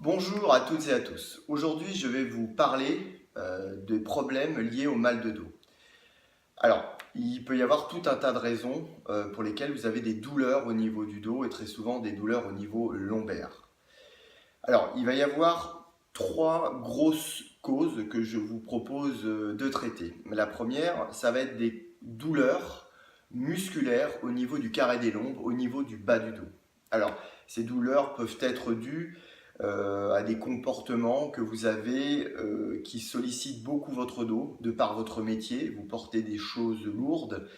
Bonjour à toutes et à tous. Aujourd'hui, je vais vous parler des problèmes liés au mal de dos. Alors, il peut y avoir tout un tas de raisons pour lesquelles vous avez des douleurs au niveau du dos et très souvent des douleurs au niveau lombaire. Alors, il va y avoir trois grosses causes que je vous propose de traiter. La première, ça va être des douleurs musculaires au niveau du carré des lombes, au niveau du bas du dos. Alors, ces douleurs peuvent être dues à des comportements que vous avez qui sollicitent beaucoup votre dos de par votre métier. Vous portez des choses lourdes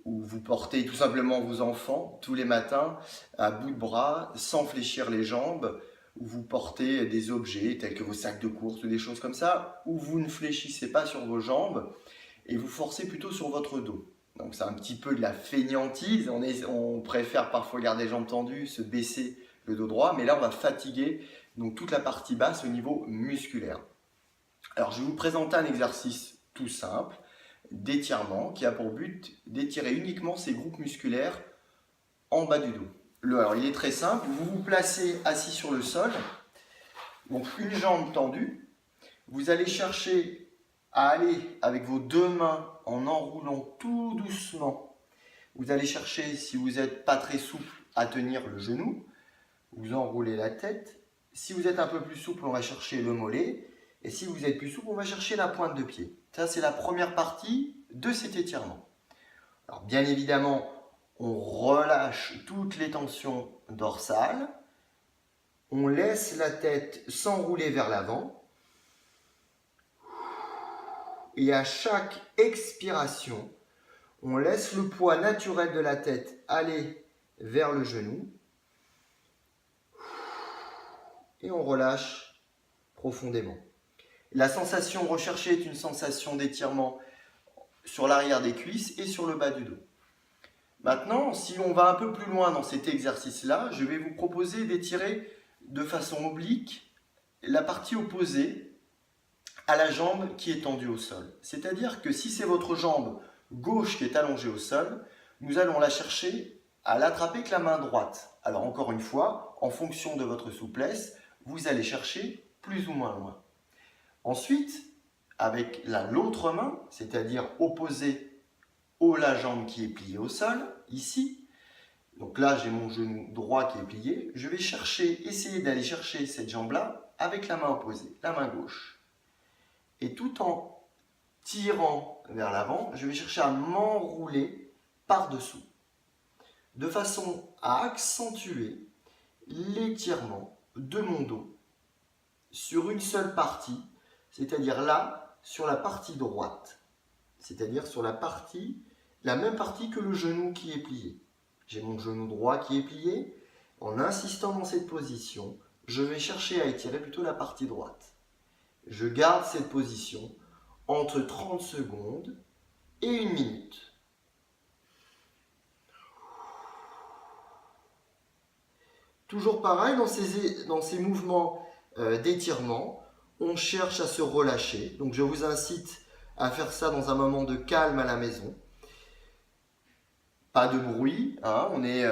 ou vous portez tout simplement vos enfants tous les matins à bout de bras sans fléchir les jambes, ou vous portez des objets tels que vos sacs de course ou des choses comme ça, où vous ne fléchissez pas sur vos jambes et vous forcez plutôt sur votre dos. Donc c'est un petit peu de la fainéantise, on préfère parfois garder les jambes tendues, se baisser le dos droit, mais là on va fatiguer donc toute la partie basse au niveau musculaire. Alors je vais vous présenter un exercice tout simple d'étirement qui a pour but d'étirer uniquement ces groupes musculaires en bas du dos. Alors il est très simple, vous vous placez assis sur le sol, donc une jambe tendue, vous allez chercher à aller avec vos deux mains en enroulant tout doucement. Vous allez chercher, si vous n'êtes pas très souple, à tenir le genou, vous enroulez la tête. Si vous êtes un peu plus souple, on va chercher le mollet. Et si vous êtes plus souple, on va chercher la pointe de pied. Ça, c'est la première partie de cet étirement. Alors, bien évidemment, on relâche toutes les tensions dorsales. On laisse la tête s'enrouler vers l'avant. Et à chaque expiration, on laisse le poids naturel de la tête aller vers le genou. Et on relâche profondément. La sensation recherchée est une sensation d'étirement sur l'arrière des cuisses et sur le bas du dos. Maintenant, si on va un peu plus loin dans cet exercice-là, je vais vous proposer d'étirer de façon oblique la partie opposée à la jambe qui est tendue au sol. C'est-à-dire que si c'est votre jambe gauche qui est allongée au sol, nous allons la chercher à l'attraper avec la main droite. Alors encore une fois, en fonction de votre souplesse, vous allez chercher plus ou moins loin. Ensuite, avec l'autre main, c'est-à-dire opposée à la jambe qui est pliée au sol, ici, donc là j'ai mon genou droit qui est plié, je vais essayer d'aller chercher cette jambe-là avec la main opposée, la main gauche. Et tout en tirant vers l'avant, je vais chercher à m'enrouler par-dessous, de façon à accentuer l'étirement de mon dos sur une seule partie, c'est-à-dire là, sur la partie droite, c'est-à-dire sur la même partie que le genou qui est plié. J'ai mon genou droit qui est plié. En insistant dans cette position, je vais chercher à étirer plutôt la partie droite. Je garde cette position entre 30 secondes et 1 minute. Toujours pareil, dans ces mouvements d'étirement, on cherche à se relâcher. Donc je vous incite à faire ça dans un moment de calme à la maison. Pas de bruit, hein, on est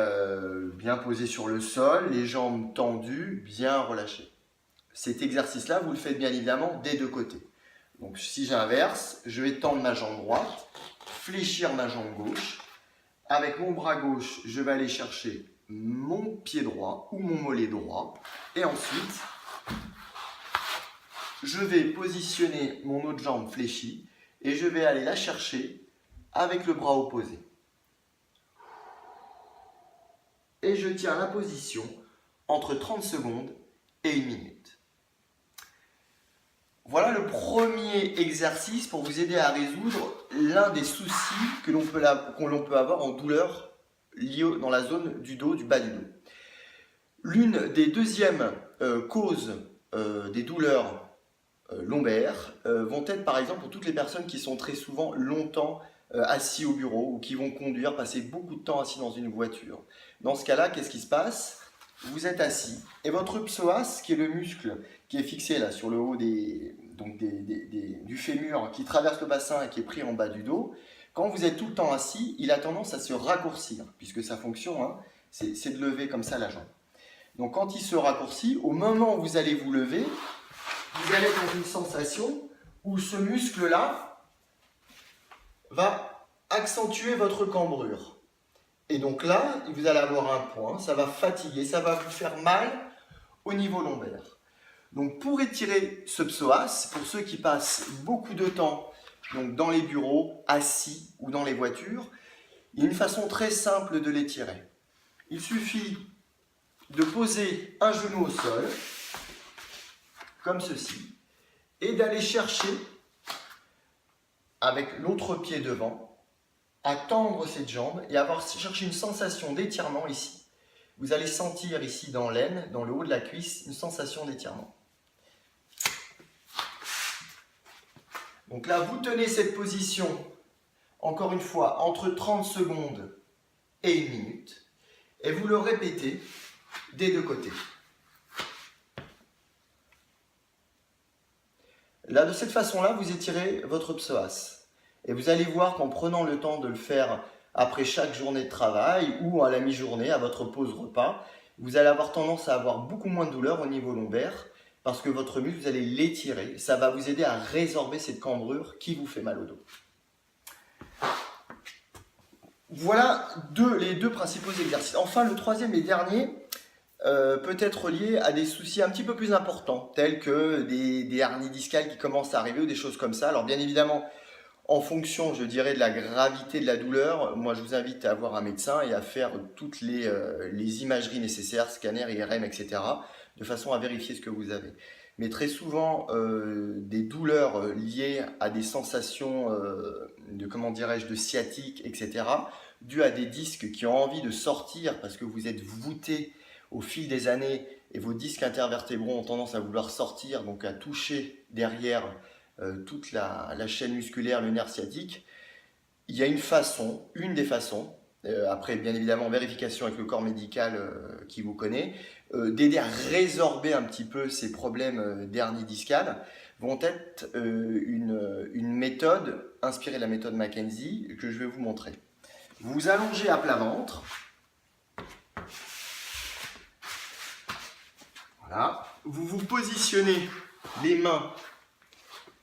bien posé sur le sol, les jambes tendues, bien relâchées. Cet exercice-là, vous le faites bien évidemment des deux côtés. Donc si j'inverse, je vais tendre ma jambe droite, fléchir ma jambe gauche. Avec mon bras gauche, je vais aller chercher mon pied droit ou mon mollet droit. Et ensuite, je vais positionner mon autre jambe fléchie et je vais aller la chercher avec le bras opposé. Et je tiens la position entre 30 secondes et 1 minute. Voilà le premier exercice pour vous aider à résoudre l'un des soucis que l'on peut avoir en douleur liée dans la zone du dos, du bas du dos. L'une des deuxièmes causes des douleurs lombaires vont être par exemple pour toutes les personnes qui sont très souvent longtemps assis au bureau ou qui vont conduire, passer beaucoup de temps assis dans une voiture. Dans ce cas-là, qu'est-ce qui se passe? Vous êtes assis et votre psoas, qui est le muscle qui est fixé là sur le haut du fémur, qui traverse le bassin et qui est pris en bas du dos, quand vous êtes tout le temps assis, il a tendance à se raccourcir, puisque sa fonction, hein, c'est de lever comme ça la jambe. Donc quand il se raccourcit, au moment où vous allez vous lever, vous allez être dans une sensation où ce muscle-là va accentuer votre cambrure. Et donc là, vous allez avoir un point, ça va fatiguer, ça va vous faire mal au niveau lombaire. Donc pour étirer ce psoas, pour ceux qui passent beaucoup de temps donc dans les bureaux, assis ou dans les voitures, il y a une façon très simple de l'étirer. Il suffit de poser un genou au sol, comme ceci, et d'aller chercher, avec l'autre pied devant, à tendre cette jambe et avoir cherché une sensation d'étirement ici. Vous allez sentir ici dans l'aine, dans le haut de la cuisse, une sensation d'étirement. Donc là, vous tenez cette position, encore une fois, entre 30 secondes et 1 minute, et vous le répétez des deux côtés. Là, de cette façon-là, vous étirez votre psoas. Et vous allez voir qu'en prenant le temps de le faire après chaque journée de travail ou à la mi-journée, à votre pause repas, vous allez avoir tendance à avoir beaucoup moins de douleur au niveau lombaire parce que votre muscle, vous allez l'étirer. Ça va vous aider à résorber cette cambrure qui vous fait mal au dos. Voilà les deux principaux exercices. Enfin, le troisième et dernier peut être lié à des soucis un petit peu plus importants, tels que des hernies discales qui commencent à arriver ou des choses comme ça. Alors bien évidemment, en fonction, je dirais, de la gravité de la douleur, moi je vous invite à voir un médecin et à faire toutes les imageries nécessaires, scanner, IRM, etc., de façon à vérifier ce que vous avez. Mais très souvent, des douleurs liées à des sensations de sciatique, etc., dues à des disques qui ont envie de sortir parce que vous êtes voûté au fil des années et vos disques intervertébraux ont tendance à vouloir sortir, donc à toucher derrière toute la chaîne musculaire, le nerf sciatique. Il y a une des façons, après bien évidemment vérification avec le corps médical qui vous connaît, d'aider à résorber un petit peu ces problèmes d'hernie discale, vont être une méthode inspirée de la méthode Mackenzie que je vais vous montrer. Vous vous allongez à plat ventre. Voilà. Vous vous positionnez les mains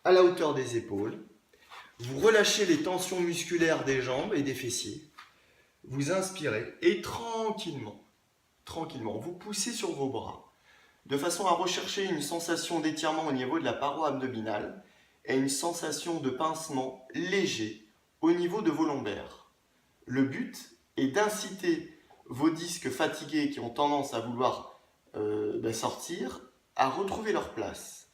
à la hauteur des épaules. Vous relâchez les tensions musculaires des jambes et des fessiers. Vous inspirez et tranquillement, vous poussez sur vos bras de façon à rechercher une sensation d'étirement au niveau de la paroi abdominale et une sensation de pincement léger au niveau de vos lombaires. Le but est d'inciter vos disques fatigués qui ont tendance à vouloir sortir à retrouver leur place.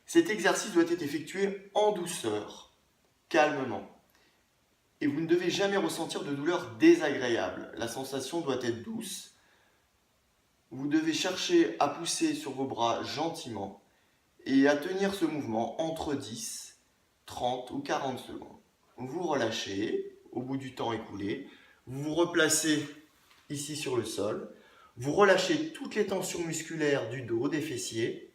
Cet exercice doit être effectué en douceur, calmement. Et vous ne devez jamais ressentir de douleur désagréable. La sensation doit être douce. Vous devez chercher à pousser sur vos bras gentiment et à tenir ce mouvement entre 10, 30 ou 40 secondes. Vous relâchez au bout du temps écoulé. Vous vous replacez ici sur le sol. Vous relâchez toutes les tensions musculaires du dos, des fessiers.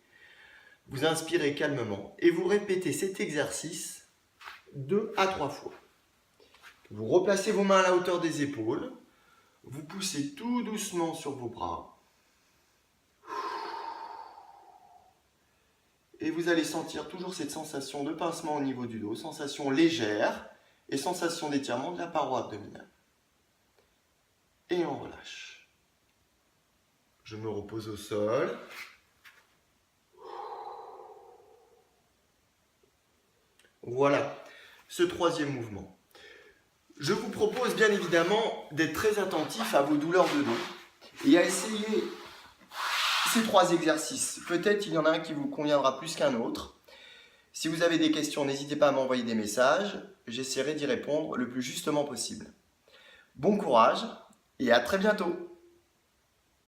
Vous inspirez calmement et vous répétez cet exercice 2 à 3 fois. Vous replacez vos mains à la hauteur des épaules. Vous poussez tout doucement sur vos bras. Et vous allez sentir toujours cette sensation de pincement au niveau du dos, sensation légère et sensation d'étirement de la paroi abdominale. Et on relâche. Je me repose au sol. Voilà ce troisième mouvement. Je vous propose bien évidemment d'être très attentif à vos douleurs de dos et à essayer ces 3 exercices. Peut-être il y en a un qui vous conviendra plus qu'un autre. Si vous avez des questions, n'hésitez pas à m'envoyer des messages. J'essaierai d'y répondre le plus justement possible. Bon courage et à très bientôt.